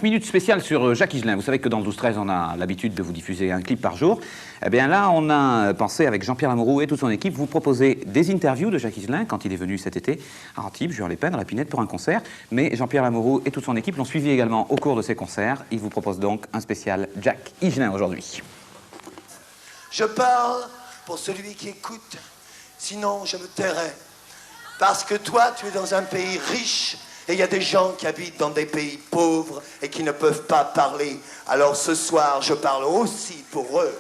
9 minutes spéciales sur Jacques Higelin. Vous savez que dans le 12-13, on a l'habitude de vous diffuser un clip par jour. Eh bien là, on a pensé avec Jean-Pierre Lamoureux et toute son équipe vous proposer des interviews de Jacques Higelin quand il est venu cet été à Antibes, Juan-les-Pins, à la Pinette pour un concert. Mais Jean-Pierre Lamoureux et toute son équipe l'ont suivi également au cours de ces concerts. Il vous propose donc un spécial Jacques Higelin aujourd'hui. Je parle pour celui qui écoute, sinon je me tairai. Parce que toi, tu es dans un pays riche et il y a des gens qui habitent dans des pays pauvres et qui ne peuvent pas parler. Alors ce soir, je parle aussi pour eux.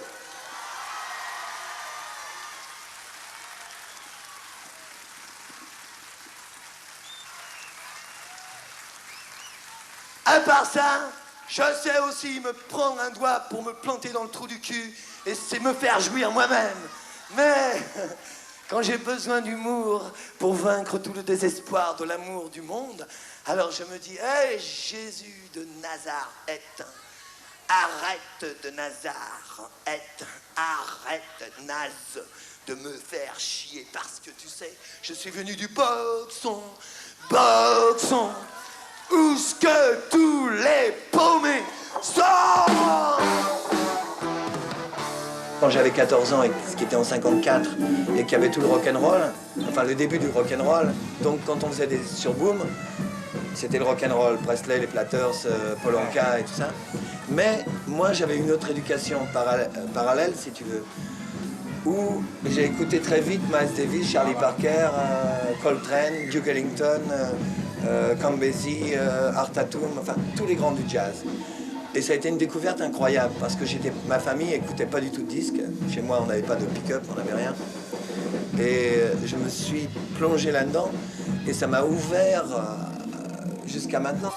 À part ça, je sais aussi me prendre un doigt pour me planter dans le trou du cul et c'est me faire jouir moi-même. Mais quand j'ai besoin d'humour pour vaincre tout le désespoir de l'amour du monde, alors je me dis, hé, Jésus de Nazareth, arrête de Nazareth, arrête naze de me faire chier parce que tu sais, je suis venu du boxon, où ce que tous les paumés sont. Quand j'avais 14 ans, et ce qui était en 54, et qu'il y avait tout le rock'n'roll, enfin le début du rock'n'roll, donc quand on faisait des surboom, c'était le rock'n'roll, Presley, les Platters, Paul Anka et tout ça. Mais moi j'avais une autre éducation parallèle, si tu veux, où j'ai écouté très vite Miles Davis, Charlie Parker, Coltrane, Duke Ellington, Count Basie, Art Tatum, enfin tous les grands du jazz. Et ça a été une découverte incroyable parce que ma famille n'écoutait pas du tout de disques. Chez moi, on n'avait pas de pick-up, on n'avait rien. Et je me suis plongé là-dedans et ça m'a ouvert jusqu'à maintenant.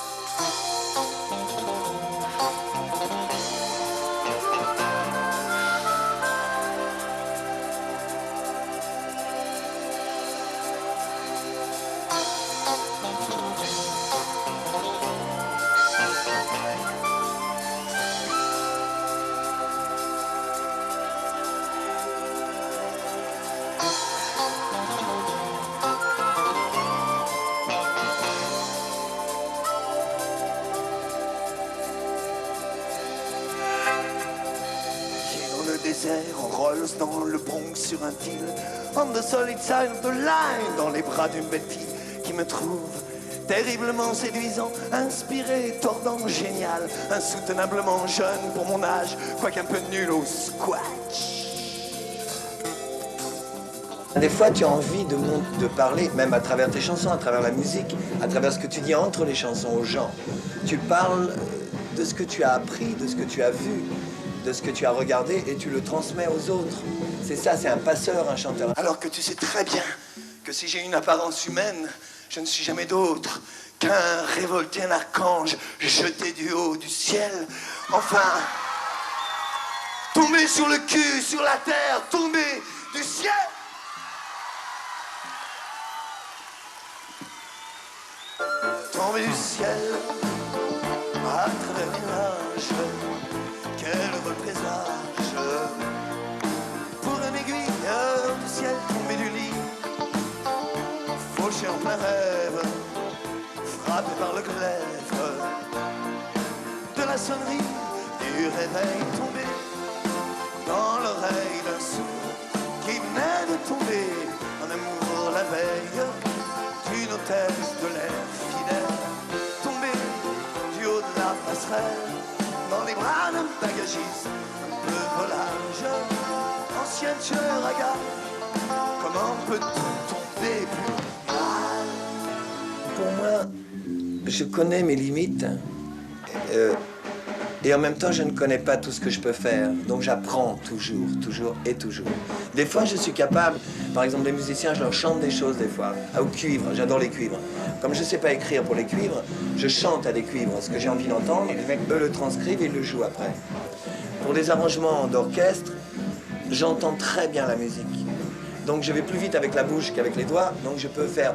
En Rolls dans le Bronx sur un fil, on the solid side of the line, dans les bras d'une belle fille qui me trouve terriblement séduisant, inspiré, tordant, génial, insoutenablement jeune pour mon âge, quoique un peu nul au squash. Des fois, tu as envie de parler, même à travers tes chansons, à travers la musique, à travers ce que tu dis entre les chansons aux gens. Tu parles de ce que tu as appris, de ce que tu as vu, de ce que tu as regardé et tu le transmets aux autres. C'est ça, c'est un passeur, un chanteur. Alors que tu sais très bien que si j'ai une apparence humaine, je ne suis jamais d'autre qu'un révolté, un archange jeté du haut du ciel. Enfin, tombé sur le cul, sur la terre, tombé du ciel. Tombé du ciel, à travers les nuages. Quel représage pour un aiguilleur du ciel tombé du lit, fauché en plein rêve, frappé par le glaive de la sonnerie du réveil tombé dans l'oreille d'un sourd qui venait de tomber en amour la veille d'une hôtesse de l'air fidèle, tombé du haut de la passerelle dans les bras d'un bagagiste de volage, ancienne tueur à gages, comment peut-on tomber plus mal? Pour moi, je connais mes limites et en même temps, je ne connais pas tout ce que je peux faire. Donc j'apprends toujours. Des fois, je suis capable, par exemple, les musiciens, je leur chante des choses des fois, au cuivre, j'adore les cuivres. Comme je ne sais pas écrire pour les cuivres, je chante à des cuivres, ce que j'ai envie d'entendre, eux le transcrivent et ils le jouent après. Pour les arrangements d'orchestre, j'entends très bien la musique. Donc je vais plus vite avec la bouche qu'avec les doigts, donc je peux faire...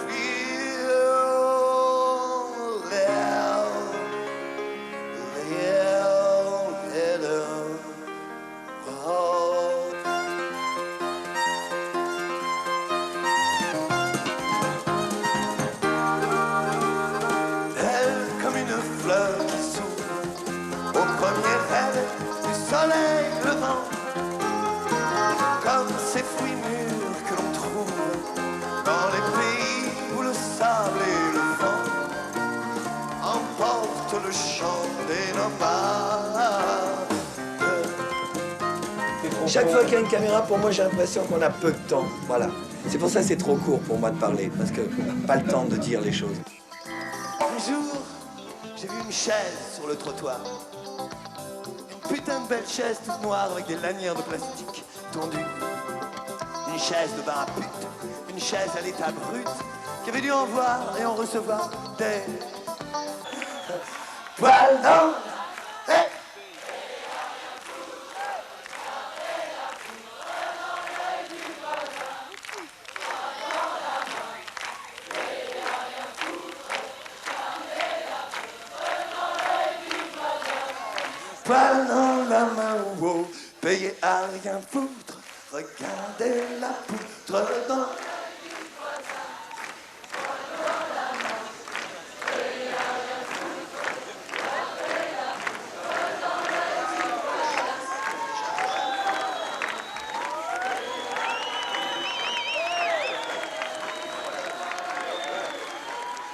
Feel Chaque fois qu'il y a une caméra, pour moi, j'ai l'impression qu'on a peu de temps. Voilà. C'est pour ça que c'est trop court pour moi de parler, parce que pas le temps de dire les choses. Un jour, j'ai vu une chaise sur le trottoir. Une putain de belle chaise toute noire avec des lanières de plastique tondues. Une chaise de bar à pute. Une chaise à l'état brut qui avait dû en voir et en recevoir des poils dans hey. Poils dans la main, wow, payé à rien foutre. Regardez la poutre dans...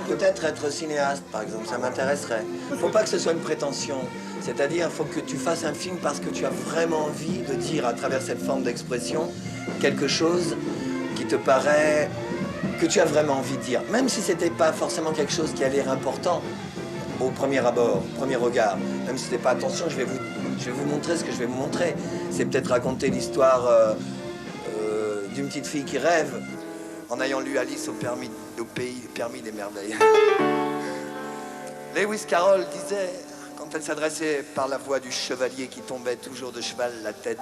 Peut-être être cinéaste, par exemple, ça m'intéresserait. Faut pas que ce soit une prétention. C'est-à-dire, faut que tu fasses un film parce que tu as vraiment envie de dire à travers cette forme d'expression quelque chose qui te paraît que tu as vraiment envie de dire. Même si c'était pas forcément quelque chose qui a l'air important au premier abord, au premier regard. Même si c'était pas attention, je vais vous montrer ce que je vais vous montrer. C'est peut-être raconter l'histoire d'une petite fille qui rêve en ayant lu Alice au permis des merveilles. Lewis Carroll disait, quand elle s'adressait par la voix du chevalier qui tombait toujours de cheval, la tête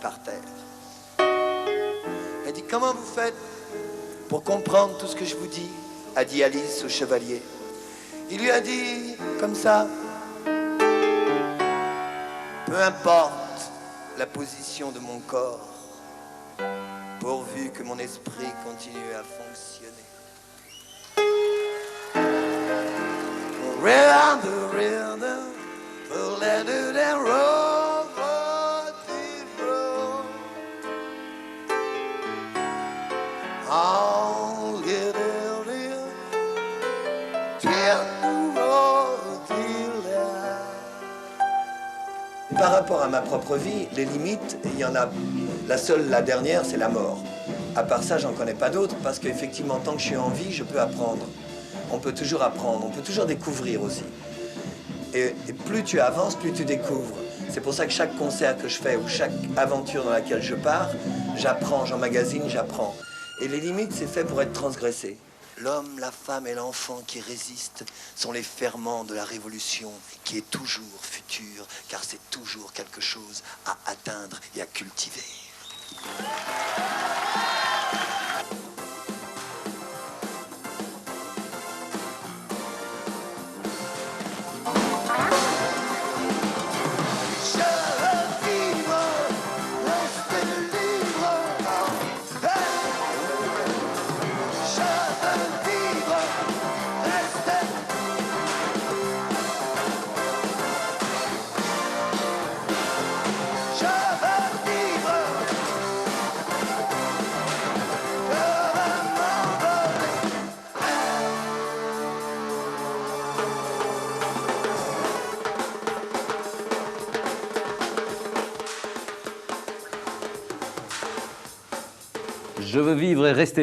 par terre. Elle dit, comment vous faites pour comprendre tout ce que je vous dis, a dit Alice au chevalier. Il lui a dit, comme ça, peu importe la position de mon corps, pourvu que mon esprit continue à fonctionner. Round the rhythm, the letter that roll, all little Par rapport à ma propre vie, les limites, il y en a. La dernière, c'est la mort. À part ça, j'en connais pas d'autres, parce qu'effectivement, tant que je suis en vie, je peux apprendre. On peut toujours apprendre, on peut toujours découvrir aussi. Et plus tu avances, plus tu découvres. C'est pour ça que chaque concert que je fais ou chaque aventure dans laquelle je pars, j'apprends, j'emmagasine, j'apprends. Et les limites, c'est fait pour être transgressé. L'homme, la femme et l'enfant qui résistent sont les ferments de la révolution qui est toujours future, car c'est toujours quelque chose à atteindre et à cultiver. Je veux vivre et rester